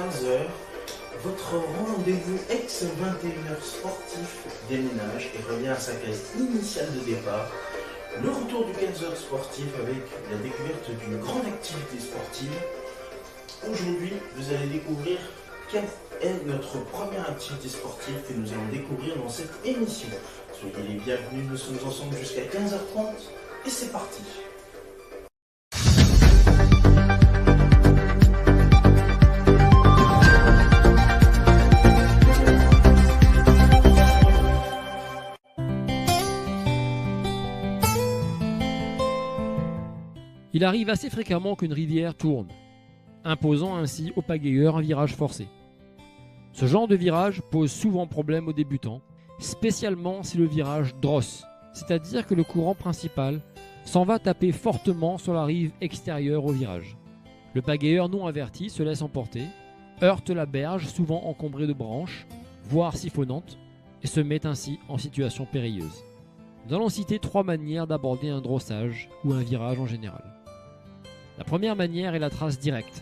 15h, votre rendez-vous ex-21h sportif déménage et revient à sa case initiale de départ. Le retour du 15h sportif avec la découverte d'une grande activité sportive. Aujourd'hui, vous allez découvrir quelle est notre première activité sportive que nous allons découvrir dans cette émission. Soyez les bienvenus, nous sommes ensemble jusqu'à 15h30 et c'est parti. Il arrive assez fréquemment qu'une rivière tourne, imposant ainsi aux pagayeurs un virage forcé. Ce genre de virage pose souvent problème aux débutants, spécialement si le virage drosse, c'est-à-dire que le courant principal s'en va taper fortement sur la rive extérieure au virage. Le pagayeur non averti se laisse emporter, heurte la berge souvent encombrée de branches, voire siphonnante, et se met ainsi en situation périlleuse. Nous allons citer 3 manières d'aborder un drossage ou un virage en général. La première manière est la trace directe,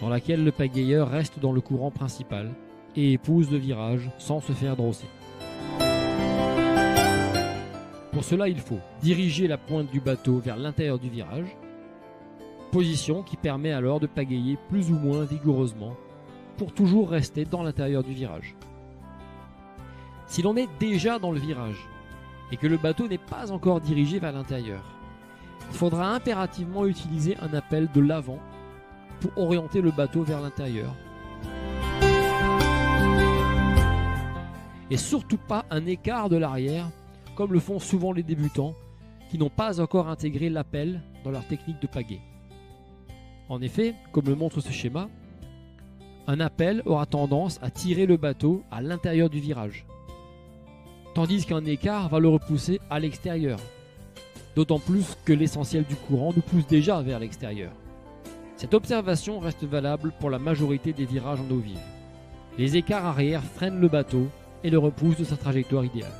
dans laquelle le pagayeur reste dans le courant principal et épouse le virage sans se faire drosser. Pour cela, il faut diriger la pointe du bateau vers l'intérieur du virage, position qui permet alors de pagayer plus ou moins vigoureusement pour toujours rester dans l'intérieur du virage. Si l'on est déjà dans le virage et que le bateau n'est pas encore dirigé vers l'intérieur, il faudra impérativement utiliser un appel de l'avant pour orienter le bateau vers l'intérieur. Et surtout pas un écart de l'arrière, comme le font souvent les débutants qui n'ont pas encore intégré l'appel dans leur technique de pagaie. En effet, comme le montre ce schéma, un appel aura tendance à tirer le bateau à l'intérieur du virage, tandis qu'un écart va le repousser à l'extérieur. D'autant plus que l'essentiel du courant nous pousse déjà vers l'extérieur. Cette observation reste valable pour la majorité des virages en eau vive. Les écarts arrière freinent le bateau et le repoussent de sa trajectoire idéale.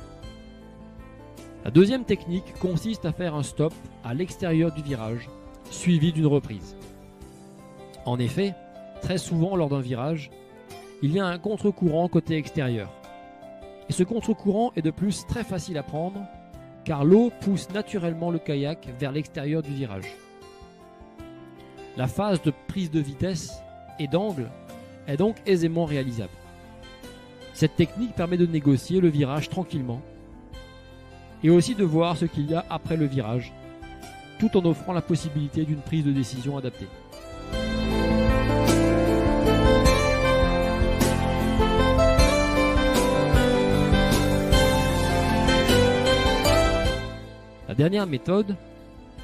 La deuxième technique consiste à faire un stop à l'extérieur du virage, suivi d'une reprise. En effet, très souvent lors d'un virage, il y a un contre-courant côté extérieur. Et ce contre-courant est de plus très facile à prendre, car l'eau pousse naturellement le kayak vers l'extérieur du virage. La phase de prise de vitesse et d'angle est donc aisément réalisable. Cette technique permet de négocier le virage tranquillement et aussi de voir ce qu'il y a après le virage, tout en offrant la possibilité d'une prise de décision adaptée. La dernière méthode,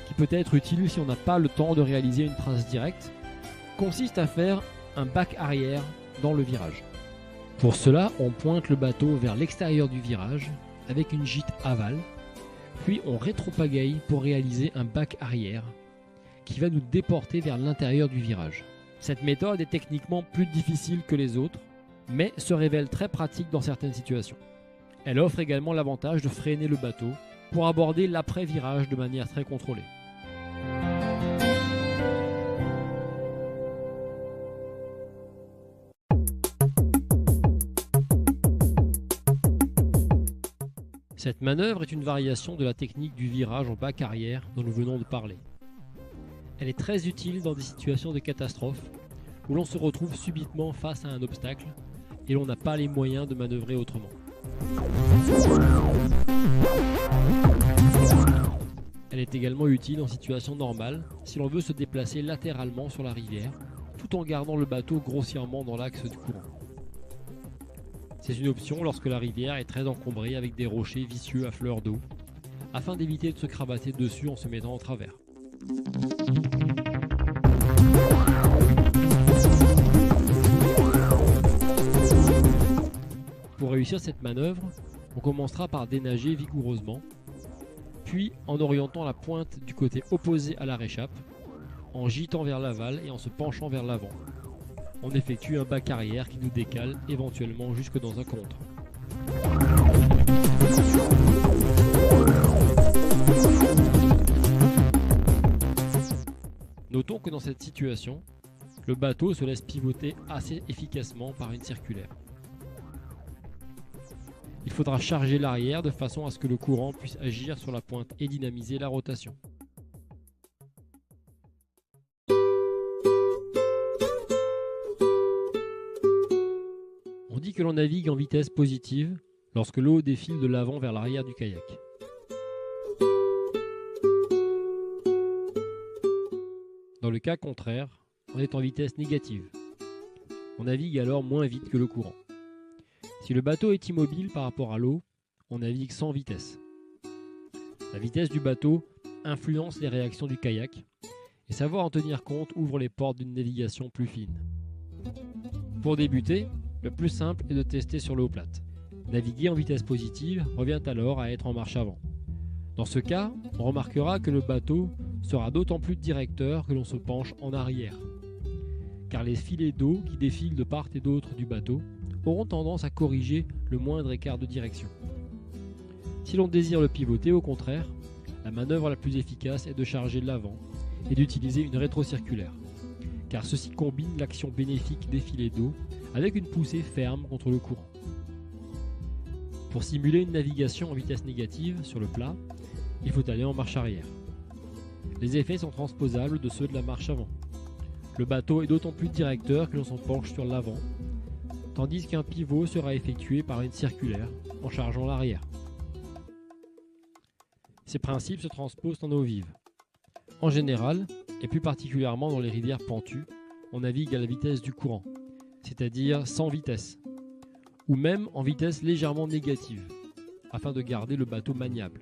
qui peut être utile si on n'a pas le temps de réaliser une trace directe, consiste à faire un bac arrière dans le virage. Pour cela, on pointe le bateau vers l'extérieur du virage avec une gîte aval, puis on rétropagaye pour réaliser un bac arrière qui va nous déporter vers l'intérieur du virage. Cette méthode est techniquement plus difficile que les autres, mais se révèle très pratique dans certaines situations. Elle offre également l'avantage de freiner le bateau pour aborder l'après-virage de manière très contrôlée. Cette manœuvre est une variation de la technique du virage en bac arrière dont nous venons de parler. Elle est très utile dans des situations de catastrophe où l'on se retrouve subitement face à un obstacle et l'on n'a pas les moyens de manœuvrer autrement. Elle est également utile en situation normale si l'on veut se déplacer latéralement sur la rivière tout en gardant le bateau grossièrement dans l'axe du courant. C'est une option lorsque la rivière est très encombrée avec des rochers vicieux à fleur d'eau, afin d'éviter de se cravater dessus en se mettant en travers. Pour réussir cette manœuvre, on commencera par dénager vigoureusement, puis en orientant la pointe du côté opposé à la réchappe, en gîtant vers l'aval et en se penchant vers l'avant. On effectue un bac arrière qui nous décale éventuellement jusque dans un contre. Notons que dans cette situation, Le bateau se laisse pivoter assez efficacement par une circulaire. Il faudra charger l'arrière de façon à ce que le courant puisse agir sur la pointe et dynamiser la rotation. On dit que l'on navigue en vitesse positive lorsque l'eau défile de l'avant vers l'arrière du kayak. Dans le cas contraire, on est en vitesse négative. On navigue alors moins vite que le courant. Si le bateau est immobile par rapport à l'eau, on navigue sans vitesse. La vitesse du bateau influence les réactions du kayak, et savoir en tenir compte ouvre les portes d'une navigation plus fine. Pour débuter, le plus simple est de tester sur l'eau plate. Naviguer en vitesse positive revient alors à être en marche avant. Dans ce cas, on remarquera que le bateau sera d'autant plus directeur que l'on se penche en arrière, car les filets d'eau qui défilent de part et d'autre du bateau auront tendance à corriger le moindre écart de direction. Si l'on désire le pivoter, au contraire, la manœuvre la plus efficace est de charger l'avant et d'utiliser une rétrocirculaire, car ceci combine l'action bénéfique des filets d'eau avec une poussée ferme contre le courant. Pour simuler une navigation en vitesse négative sur le plat, il faut aller en marche arrière. Les effets sont transposables de ceux de la marche avant. Le bateau est d'autant plus directeur que l'on s'en penche sur l'avant, tandis qu'un pivot sera effectué par une circulaire en chargeant l'arrière. Ces principes se transposent en eau vive. En général, et plus particulièrement dans les rivières pentues, on navigue à la vitesse du courant, c'est-à-dire sans vitesse, ou même en vitesse légèrement négative, afin de garder le bateau maniable.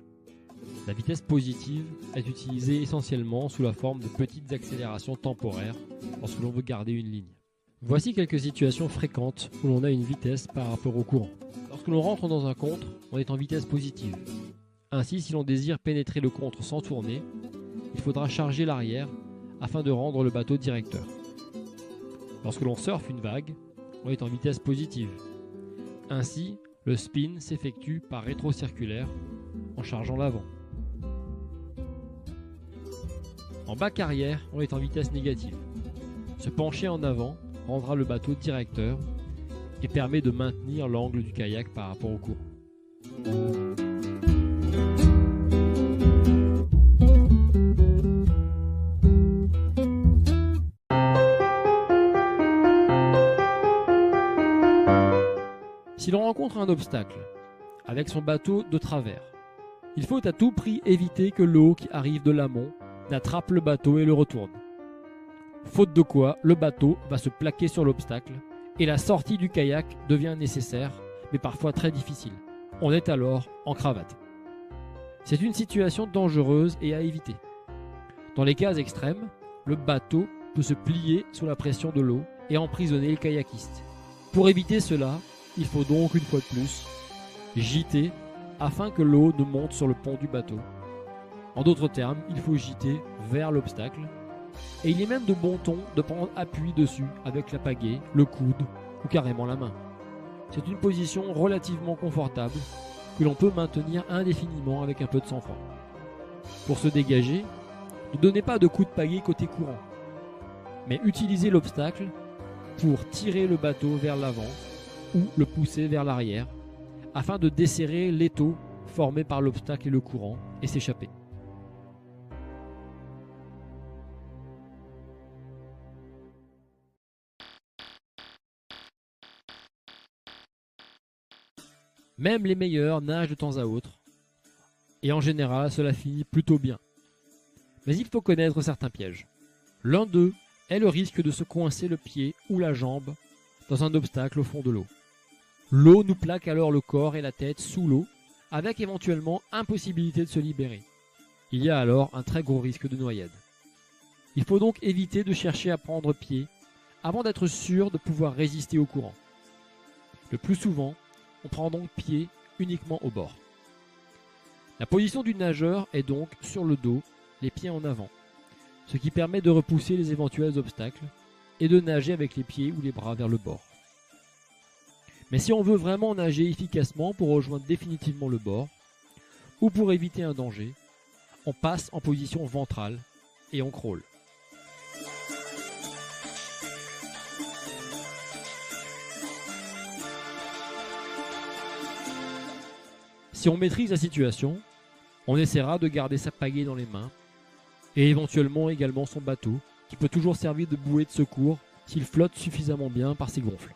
La vitesse positive est utilisée essentiellement sous la forme de petites accélérations temporaires lorsque l'on veut garder une ligne. Voici quelques situations fréquentes où l'on a une vitesse par rapport au courant. Lorsque l'on rentre dans un contre, on est en vitesse positive. Ainsi, si l'on désire pénétrer le contre sans tourner, il faudra charger l'arrière afin de rendre le bateau directeur. Lorsque l'on surfe une vague, on est en vitesse positive. Ainsi, le spin s'effectue par rétrocirculaire en chargeant l'avant. En bas carrière, on est en vitesse négative. Se pencher en avant rendra le bateau directeur et permet de maintenir l'angle du kayak par rapport au courant. Si l'on rencontre un obstacle avec son bateau de travers, il faut à tout prix éviter que l'eau qui arrive de l'amont n'attrape le bateau et le retourne. Faute de quoi, le bateau va se plaquer sur l'obstacle et la sortie du kayak devient nécessaire, mais parfois très difficile. On est alors en cravate. C'est une situation dangereuse et à éviter. Dans les cas extrêmes, le bateau peut se plier sous la pression de l'eau et emprisonner le kayakiste. Pour éviter cela, il faut donc une fois de plus gîter afin que l'eau ne monte sur le pont du bateau. En d'autres termes, il faut gîter vers l'obstacle. Et il est même de bon ton de prendre appui dessus avec la pagaie, le coude ou carrément la main. C'est une position relativement confortable que l'on peut maintenir indéfiniment avec un peu de sang-froid. Pour se dégager, ne donnez pas de coup de pagaie côté courant, mais utilisez l'obstacle pour tirer le bateau vers l'avant ou le pousser vers l'arrière afin de desserrer l'étau formé par l'obstacle et le courant et s'échapper. Même les meilleurs nagent de temps à autre, et en général cela finit plutôt bien. Mais il faut connaître certains pièges. L'un d'eux est le risque de se coincer le pied ou la jambe dans un obstacle au fond de l'eau. L'eau nous plaque alors le corps et la tête sous l'eau, avec éventuellement impossibilité de se libérer. Il y a alors un très gros risque de noyade. Il faut donc éviter de chercher à prendre pied avant d'être sûr de pouvoir résister au courant. Le plus souvent, on prend donc pied uniquement au bord. La position du nageur est donc sur le dos, les pieds en avant, ce qui permet de repousser les éventuels obstacles et de nager avec les pieds ou les bras vers le bord. Mais si on veut vraiment nager efficacement pour rejoindre définitivement le bord, ou pour éviter un danger, on passe en position ventrale et on crawl. Si on maîtrise la situation, on essaiera de garder sa pagaie dans les mains et éventuellement également son bateau qui peut toujours servir de bouée de secours s'il flotte suffisamment bien par ses gonfles.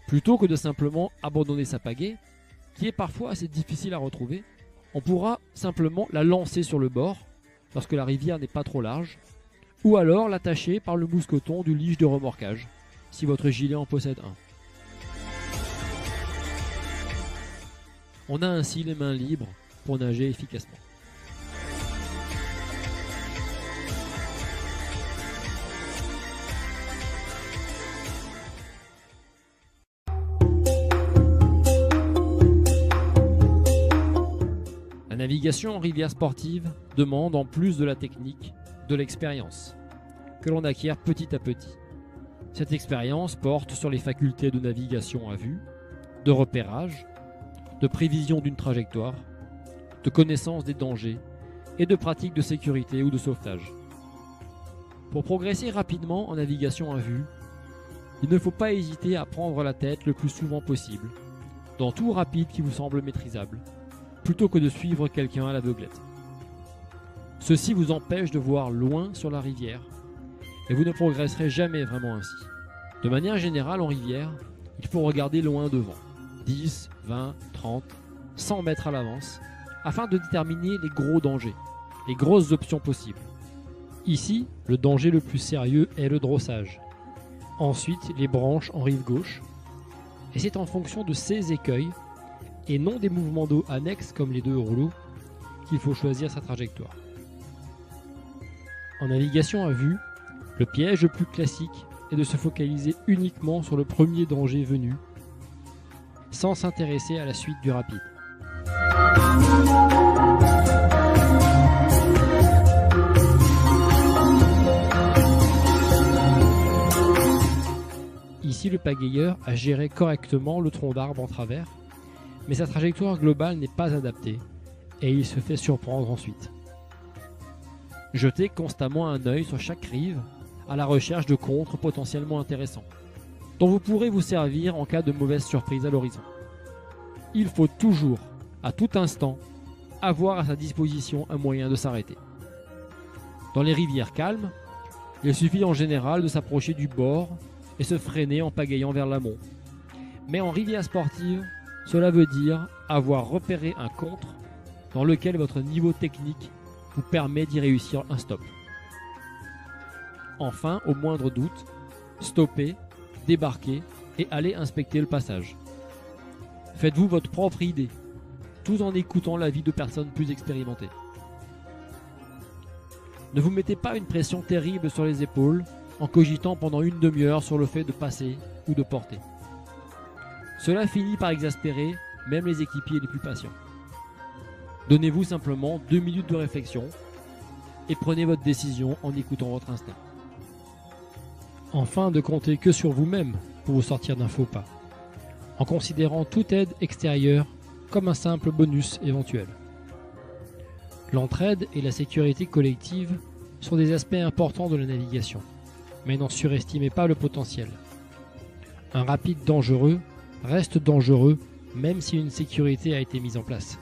Plutôt que de simplement abandonner sa pagaie, qui est parfois assez difficile à retrouver, on pourra simplement la lancer sur le bord, lorsque la rivière n'est pas trop large, ou alors l'attacher par le mousqueton du lige de remorquage, si votre gilet en possède un. On a ainsi les mains libres pour nager efficacement. La navigation en rivière sportive demande, en plus de la technique, de l'expérience, que l'on acquiert petit à petit. Cette expérience porte sur les facultés de navigation à vue, de repérage, de prévision d'une trajectoire, de connaissance des dangers et de pratique de sécurité ou de sauvetage. Pour progresser rapidement en navigation à vue, il ne faut pas hésiter à prendre la tête le plus souvent possible, dans tout rapide qui vous semble maîtrisable, plutôt que de suivre quelqu'un à l'aveuglette. Ceci vous empêche de voir loin sur la rivière et vous ne progresserez jamais vraiment ainsi. De manière générale en rivière, il faut regarder loin devant, 10, 20, 30, 100 mètres à l'avance, afin de déterminer les gros dangers, les grosses options possibles. Ici, le danger le plus sérieux est le drossage. Ensuite, les branches en rive gauche, et c'est en fonction de ces écueils et non des mouvements d'eau annexes comme les deux rouleaux, qu'il faut choisir sa trajectoire. En navigation à vue, le piège le plus classique est de se focaliser uniquement sur le premier danger venu, sans s'intéresser à la suite du rapide. Ici, le pagayeur a géré correctement le tronc d'arbre en travers, mais sa trajectoire globale n'est pas adaptée et il se fait surprendre ensuite. Jetez constamment un œil sur chaque rive à la recherche de contres potentiellement intéressants, dont vous pourrez vous servir en cas de mauvaise surprise à l'horizon. Il faut toujours, à tout instant, avoir à sa disposition un moyen de s'arrêter. Dans les rivières calmes, il suffit en général de s'approcher du bord et se freiner en pagayant vers l'amont. Mais en rivière sportive, cela veut dire avoir repéré un contre dans lequel votre niveau technique vous permet d'y réussir un stop. Enfin, au moindre doute, stoppez, débarquez et allez inspecter le passage. Faites-vous votre propre idée, tout en écoutant l'avis de personnes plus expérimentées. Ne vous mettez pas une pression terrible sur les épaules en cogitant pendant une demi-heure sur le fait de passer ou de porter. Cela finit par exaspérer même les équipiers les plus patients. Donnez-vous simplement 2 minutes de réflexion et prenez votre décision en écoutant votre instinct. Enfin, ne comptez que sur vous-même pour vous sortir d'un faux pas, en considérant toute aide extérieure comme un simple bonus éventuel. L'entraide et la sécurité collective sont des aspects importants de la navigation, mais n'en surestimez pas le potentiel. Un rapide dangereux reste dangereux même si une sécurité a été mise en place.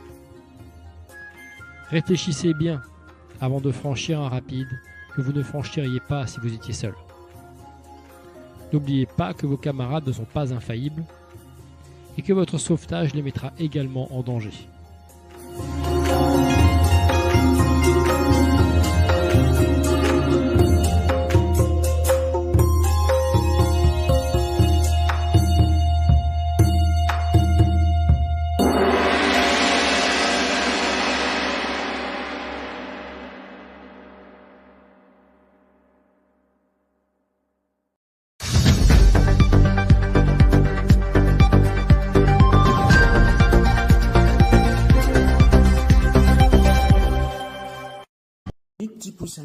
Réfléchissez bien avant de franchir un rapide que vous ne franchiriez pas si vous étiez seul. N'oubliez pas que vos camarades ne sont pas infaillibles et que votre sauvetage les mettra également en danger.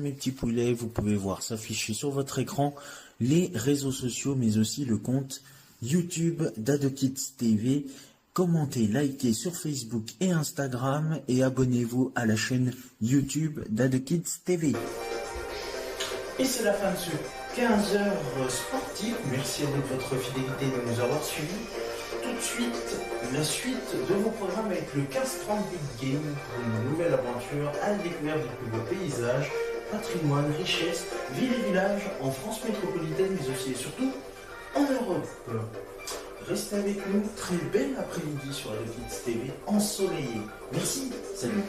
Mes petits poulets, vous pouvez voir s'afficher sur votre écran les réseaux sociaux, mais aussi le compte YouTube d'AdoKids TV. Commentez, likez sur Facebook et Instagram et abonnez-vous à la chaîne YouTube d'AdeKids TV. Et c'est la fin de ce 15 heures sportif. Merci à vous de votre fidélité de nous avoir suivis. Tout de suite, la suite de vos programmes avec le 15-30 Big Game pour une nouvelle aventure à la découverte des plus beaux paysages, patrimoine, richesse, villes et villages en France métropolitaine, mais aussi et surtout en Europe. Restez avec nous, très bel après-midi sur AdeKids TV ensoleillé. Merci, salut.